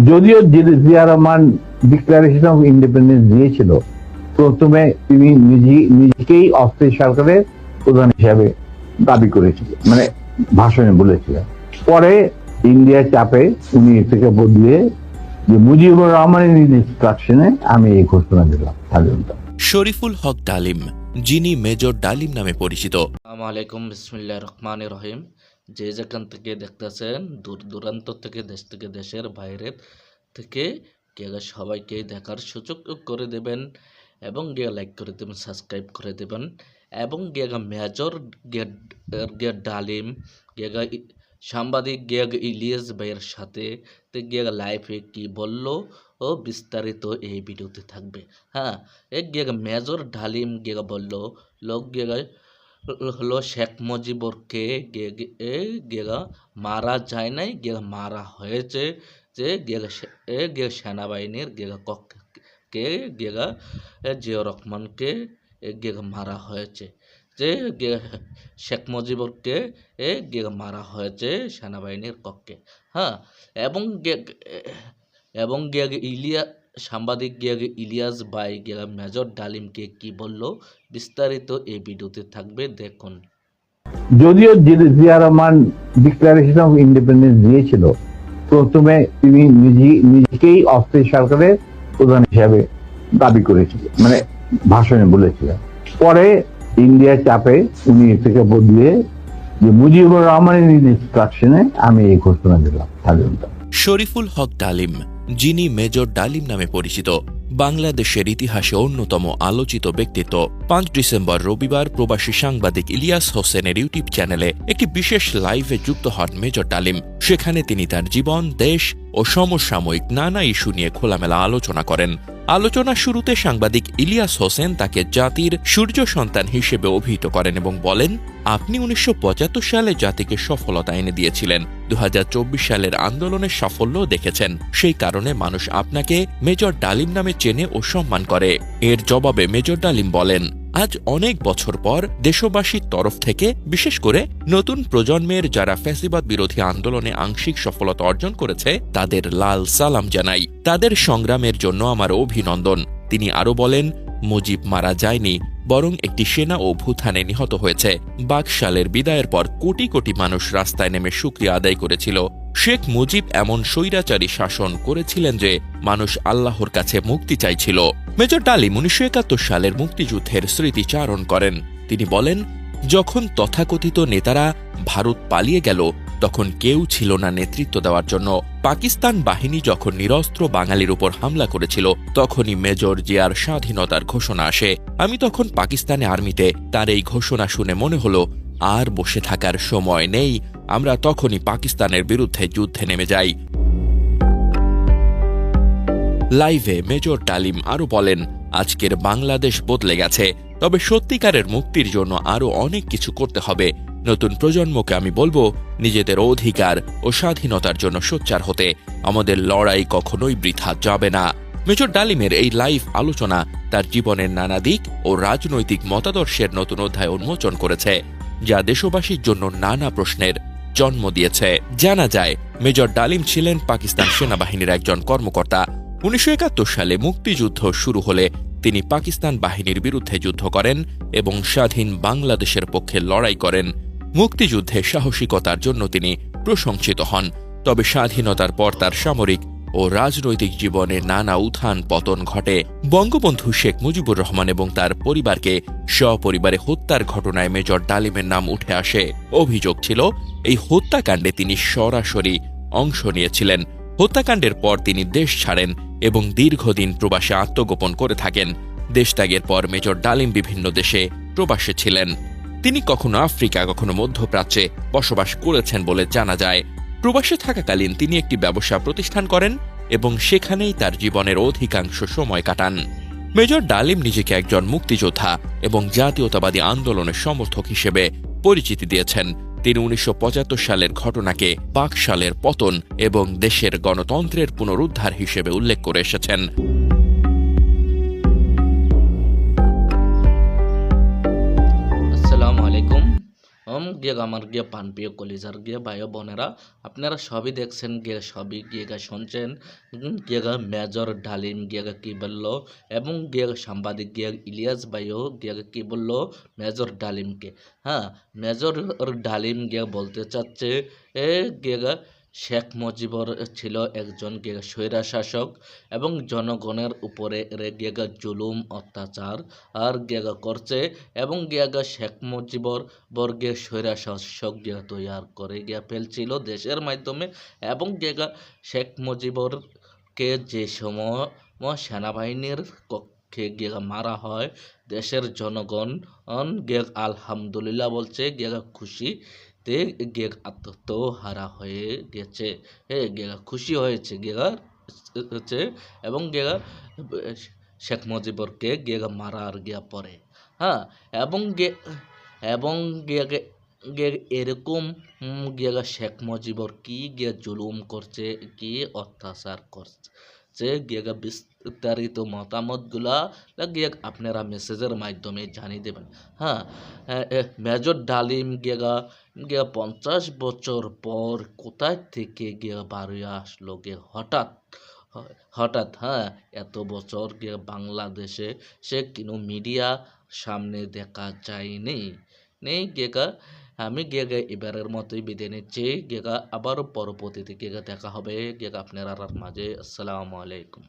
যদিও Zia Rahman declaration of independence দিয়েছিল, প্রথমে তিনি নিজেকেই অস্থায়ী সরকারের প্রধান হিসাবে দাবি করেছিলেন, মানে ভাষণে বলেছিলেন। পরে ইন্ডিয়ার চাপে উনি থেকে বদলিয়ে যে মুজিবুর রহমানের ইনস্ট্রাকশনে আমি এই ঘোষণা দিলাম স্বাধীনতা। শরীফুল হক ডালিম, যিনি মেজর ডালিম নামে পরিচিত। আসসালামু আলাইকুম, বিসমিল্লাহির রহমানির রহিম। যে যেখান থেকে দেখতেছেন, দূর দূরান্ত থেকে, দেশ থেকে, দেশের বাইরে থেকে সবাইকে দেখার সুযোগ করে দেবেন এবং লাইক করে দেবেন, সাবস্ক্রাইব করে দেবেন এবং মেজর ডালিম সাংবাদিক ইলিয়াস ভাইয়ের সাথে লাইফে কি বলল ও বিস্তারিত এই ভিডিওতে থাকবে। হ্যাঁ, মেজর ডালিম বলল লোক হলো শেখ মুজিবুরকে মারা যায় নাই, মারা হয়েছে। যে সেনাবাহিনীর কক্ষে জিয়া রহমানকে মারা হয়েছে, যে শেখ মুজিবুরকে মারা হয়েছে সেনাবাহিনীর কক্ষে। হ্যাঁ, এবং সাংবাদিক ইলিয়াস ভাই মেজর ডালিমকে কি বলল বিস্তারিত এই ভিডিওতে থাকবে, দেখুন। যদিও Zia Rahman declaration of independence দিয়েছিল, প্রথমে তিনি নিজেকেই অস্থায়ী সরকারের প্রধান হিসাবে দাবি করেছিলেন, মানে ভাষণে বলেছিলেন। পরে ইন্ডিয়ার চাপে উনি থেকে বদলিয়ে যে মুজিবুর রহমানের ইনস্ট্রাকশনে আমি এই ঘোষণা দিলাম স্বাধীনতা। শরীফুল হক ডালিম, যিনি মেজর ডালিম নামে পরিচিত, বাংলাদেশের ইতিহাসে অন্যতম আলোচিত ব্যক্তিত্ব। 5 ডিসেম্বর রবিবার প্রবাসী সাংবাদিক ইলিয়াস হোসেনের ইউটিউব চ্যানেলে একটি বিশেষ লাইভে যুক্ত হন মেজর ডালিম। সেখানে তিনি তার জীবন, দেশ ও সমসাময়িক নানা ইস্যু নিয়ে খোলামেলা আলোচনা করেন। আলোচনার শুরুতে সাংবাদিক ইলিয়াস হোসেন তাকে জাতির সূর্য সন্তান হিসেবে অভিহিত করেন এবং বলেন, আপনি 1975 সালে জাতিকে সফলতা এনে দিয়েছিলেন, 2024 সালের আন্দোলনের সাফল্য দেখেছেন, সেই কারণে মানুষ আপনাকে মেজর ডালিম নামে চেনে ও সম্মান করে। এর জবাবে মেজর ডালিম বলেন, আজ অনেক বছর পর দেশবাসীর তরফ থেকে, বিশেষ করে নতুন প্রজন্মের যারা ফ্যাসিবাদ বিরোধী আন্দোলনে আংশিক সফলতা অর্জন করেছে, তাদের লাল সালাম জানাই, তাদের সংগ্রামের জন্য আমার অভিনন্দন। তিনি আরো বলেন, মুজিব মারা যায়নি, বরং একটি সেনা অভ্যুত্থানে নিহত হয়েছে। বাকশালের বিদায়ের পর কোটি কোটি মানুষ রাস্তায় নেমে শুকরিয়া আদায় করেছিল। শেখ মুজিব এমন স্বৈরাচারী শাসন করেছিলেন যে মানুষ আল্লাহর কাছে মুক্তি চাইছিল। মেজর ডালিম 1971 সালের মুক্তিযুদ্ধের স্মৃতিচারণ করেন। তিনি বলেন, যখন তথাকথিত নেতারা ভারত পালিয়ে গেল, তখন কেউ ছিল না নেতৃত্ব দেওয়ার জন্য। পাকিস্তান বাহিনী যখন নিরস্ত্র বাঙালির উপর হামলা করেছিল, তখনই মেজর জিয়ার স্বাধীনতার ঘোষণা আসে। আমি তখন পাকিস্তানে আর্মিতে। তার এই ঘোষণা শুনে মনে হলো আর বসে থাকার সময় নেই, আমরা তখনই পাকিস্তানের বিরুদ্ধে যুদ্ধে নেমে যাই। লাইভে মেজর ডালিম আরো বলেন, আজকের বাংলাদেশ বদলে গেছে, তবে সত্যিকারের মুক্তির জন্য আরো অনেক কিছু করতে হবে। নতুন প্রজন্মকে আমি বলবো, নিজেদের অধিকার ও স্বাধীনতার জন্য সোচ্চার হতে। আমাদের লড়াই কখনোই বৃথা যাবে না। মেজর ডালিমের এই লাইভ আলোচনা তার জীবনের নানা দিক ও রাজনৈতিক মতাদর্শের নতুন অধ্যায় উন্মোচন করেছে, যা দেশবাসীর জন্য নানা প্রশ্নের জন্ম দিয়েছে। জানা যায়, মেজর ডালিম ছিলেন পাকিস্তান সেনাবাহিনীর একজন কর্মকর্তা। 1971 সালে মুক্তিযুদ্ধ শুরু হলে তিনি পাকিস্তান বাহিনীর বিরুদ্ধে যুদ্ধ করেন এবং স্বাধীন বাংলাদেশের পক্ষে লড়াই করেন। মুক্তিযুদ্ধে সাহসিকতার জন্য তিনি প্রশংসিত হন। তবে স্বাধীনতার পর তার সামরিক ও রাজনৈতিক জীবনে নানা উত্থান পতন ঘটে। বঙ্গবন্ধু শেখ মুজিবুর রহমান এবং তার পরিবারকে সপরিবারে হত্যার ঘটনায় মেজর ডালিমের নাম উঠে আসে। অভিযোগ ছিল, এই হত্যাকাণ্ডে তিনি সরাসরি অংশ নিয়েছিলেন। হত্যাকাণ্ডের পর তিনি দেশ ছাড়েন এবং দীর্ঘদিন প্রবাসে আত্মগোপন করে থাকেন। দেশত্যাগের পর মেজর ডালিম বিভিন্ন দেশে প্রবাসে ছিলেন। তিনি কখনো আফ্রিকা, কখনো মধ্যপ্রাচ্যে বসবাস করেছেন বলে জানা যায়। প্রবাসে থাকাকালীন তিনি একটি ব্যবসা প্রতিষ্ঠান করেন এবং সেখানেই তার জীবনের অধিকাংশ সময় কাটান। মেজর ডালিম নিজেকে একজন মুক্তিযোদ্ধা এবং জাতীয়তাবাদী আন্দোলনের সমর্থক হিসেবে পরিচিতি দিয়েছেন। তিনি 1975 সালের ঘটনাকে বাকশালের পতন এবং দেশের গণতন্ত্রের পুনরুদ্ধার হিসেবে উল্লেখ করে এসেছেন। আসসালামু আলাইকুম। গিয়ে আমার গিয়ে পানপ্রিয় কলিজার গিয়ে ভাই বোনেরা, আপনারা সবই দেখছেন, গিয়ে সবই গিয়ে শুনছেন, গিয়ে মেজর ডালিম গিয়ে কি বললো, এবং গিয়ে সাংবাদিক গিয়ে ইলিয়াস ভাইও গিয়ে কি বললো মেজর ডালিমকে। হ্যাঁ, মেজর ডালিম গিয়ে বলতে চাচ্ছে গিয়ে শেখ মুজিবর ছিল একজন গিয়ে স্বৈরা শাসক এবং জনগণের উপরে গিয়ে জুলুম অত্যাচার আর গিয়ে করছে, এবং গিয়ে শেখ মুজিবর বর্গে স্বৈরা শাসক গিয়ে তৈরি করে গিয়ে ফেলছিল দেশের মাধ্যমে, এবং গিয়ে শেখ মুজিবরকে যে সময় সেনাবাহিনীর কক্ষে গিয়ে মারা হয়, দেশের জনগণ গিয়ে আলহামদুলিল্লাহ বলছে, গিয়ে খুশিতে গিয়ে আত্মহারা হয়ে গেছে, গিয়ে খুশি হয়েছে গিয়ে হচ্ছে, এবং গিয়ে শেখ মুজিবরকে গিয়ে মারার গিয়া পরে। হ্যাঁ, এবং এবং গিয়ে গিয়ে এরকম গিয়ে শেখ মুজিবর কি গিয়ে জুলুম করছে, কি অত্যাচার করছে, গিয়ে বিস্তারিত মতামতগুলা গিয়ে আপনারা মেসেজের মাধ্যমে জানিয়ে দেবেন। হ্যাঁ, মেজর ডালিম গিয়ে 50 বছর পর কোথায় থেকে গিয়ে বাড়িয়ে আসলো গিয়ে হঠাৎ। হ্যাঁ, এত বছর গিয়ে বাংলাদেশে সে কোনো মিডিয়া সামনে দেখা যায়নি গিয়ে। আমি গিয়ে এবারের মতোই বিদায় নিচ্ছি গিয়ে, আবারও পরবর্তীতে গিয়ে দেখা হবে গিয়ে আপনার মাঝে। আসসালামু আলাইকুম।